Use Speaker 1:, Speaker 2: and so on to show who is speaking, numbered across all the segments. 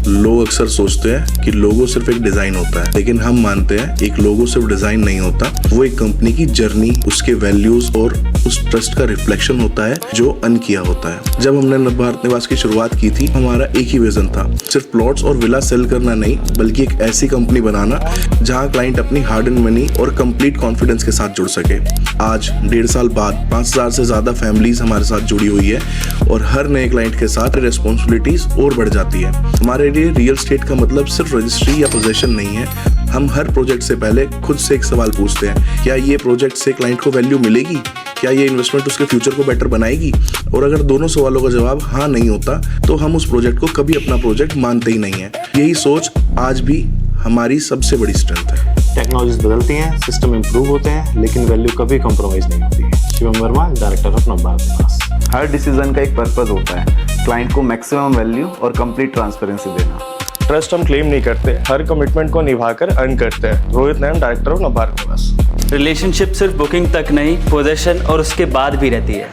Speaker 1: लोग अक्सर सोचते हैं कि लोगो सिर्फ एक डिजाइन होता है, लेकिन हम मानते हैं एक लोगो सिर्फ डिजाइन नहीं होता, वो एक कंपनी की जर्नी, उसके वैल्यूज और उस ट्रस्ट का रिफ्लेक्शन होता है जो अन किया होता है। जब हमने नवभारत निवास की शुरुआत की थी, हमारा एक ही विजन था, सिर्फ प्लॉट्स और विला सेल करना नहीं, बल्कि एक ऐसी कंपनी बनाना जहां क्लाइंट अपनी हार्ड एंड मनी और कंप्लीट कॉन्फिडेंस के साथ जुड़ सके। आज 1.5 साल बाद 5000 से ज्यादा फैमिलीज हमारे साथ जुड़ी हुई है और हर नए क्लाइंट के साथ रिस्पॉन्सिबिलिटीज और बढ़ जाती है। हमारे लिए रियल एस्टेट का मतलब सिर्फ रजिस्ट्री या पोजेशन नहीं है। हम हर प्रोजेक्ट से पहले खुद से एक सवाल पूछते हैं, क्या ये प्रोजेक्ट से क्लाइंट को वैल्यू मिलेगी? क्या ये इन्वेस्टमेंट उसके फ्यूचर को बेटर बनाएगी? और अगर दोनों सवालों का जवाब हाँ नहीं होता तो हम उस प्रोजेक्ट को कभी अपना प्रोजेक्ट मानते ही नहीं है। यही सोच आज भी हमारी सबसे बड़ी स्ट्रेंथ है।
Speaker 2: टेक्नोलॉजीज बदलती हैं, सिस्टम इंप्रूव होते हैं, लेकिन वैल्यू कभी कॉम्प्रोमाइज नहीं होती है। शिवम वर्मा, डायरेक्टर ऑफ नवभारत निवास।
Speaker 3: हर डिसीजन का एक पर्पस होता है, क्लाइंट को मैक्सिमम वैल्यू और कंप्लीट ट्रांसपेरेंसी देना।
Speaker 4: ट्रस्ट हम क्लेम नहीं करते, हर कमिटमेंट को निभाकर अर्न करते हैं। रोहित नैन, डायरेक्टर ऑफ नवभारत निवास।
Speaker 5: रिलेशनशिप सिर्फ बुकिंग तक नहीं, पोजेशन और उसके बाद भी रहती है।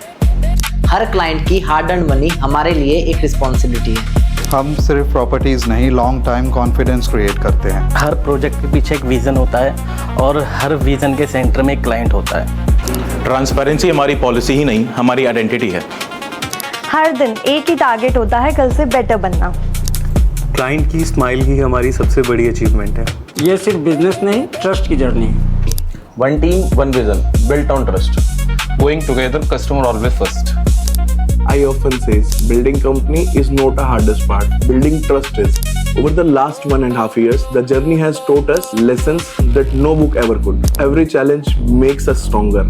Speaker 6: हर क्लाइंट की हार्ड अर्न मनी हमारे लिए एक रिस्पॉन्सिबिलिटी है।
Speaker 7: हम सिर्फ प्रॉपर्टीज नहीं, लॉन्ग टाइम कॉन्फिडेंस क्रिएट करते हैं।
Speaker 8: हर प्रोजेक्ट के पीछे एक विजन होता है और हर विजन के सेंटर में एक क्लाइंट होता है।
Speaker 9: ट्रांसपेरेंसी हमारी पॉलिसी ही नहीं, हमारी आइडेंटिटी है।
Speaker 10: हर दिन एक ही टारगेट होता है, कल से बेटर बनना।
Speaker 11: क्लाइंट की स्माइल ही हमारी सबसे बड़ी अचीवमेंट है।
Speaker 8: ये सिर्फ बिजनेस नहीं, ट्रस्ट की जर्नी है।
Speaker 12: One team, one vision, built on trust. Going together, customer always first.
Speaker 1: I often say, building company is not the hardest part. Building trust is. Over the last 1.5 years, the journey has taught us lessons that no book ever could. Every challenge makes us stronger.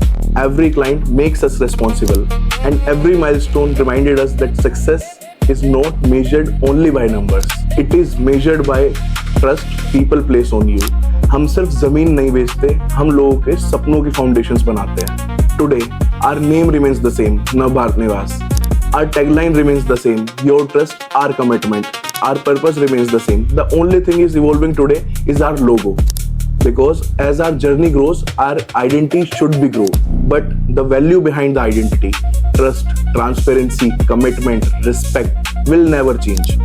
Speaker 1: Every client makes us responsible. And every milestone reminded us that success is not measured only by numbers. It is measured by trust people place on you. हम सिर्फ जमीन नहीं बेचते, हम लोगों के सपनों की फाउंडेशंस बनाते हैं। Today, our name remains the same, Navbharat Niwas. Our tagline remains the same, your trust, our commitment. Our purpose remains the same. The only thing is evolving today is our logo. Because as our journey grows, our identity should be grow. But the value behind the identity, trust, transparency, commitment, respect will never change.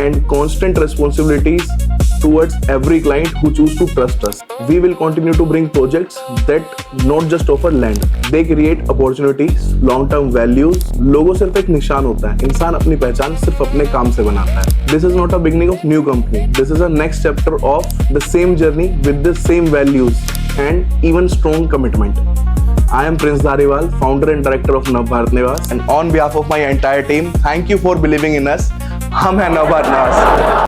Speaker 1: And constant responsibilities towards every client who choose to trust us. We will continue to bring projects that not just offer land, they create opportunities, long-term values. लोगो सिर्फ एक निशान होता है, इंसान अपनी पहचान सिर्फ अपने काम से बनाता है. This is not a beginning of new company. This is a next chapter of the same journey with the same values and even strong commitment. I am Prince Dhariwal, founder and director of Navbharat Niwas, and on behalf of my entire team, thank you for believing in us. हम हैं नवभारत निवास।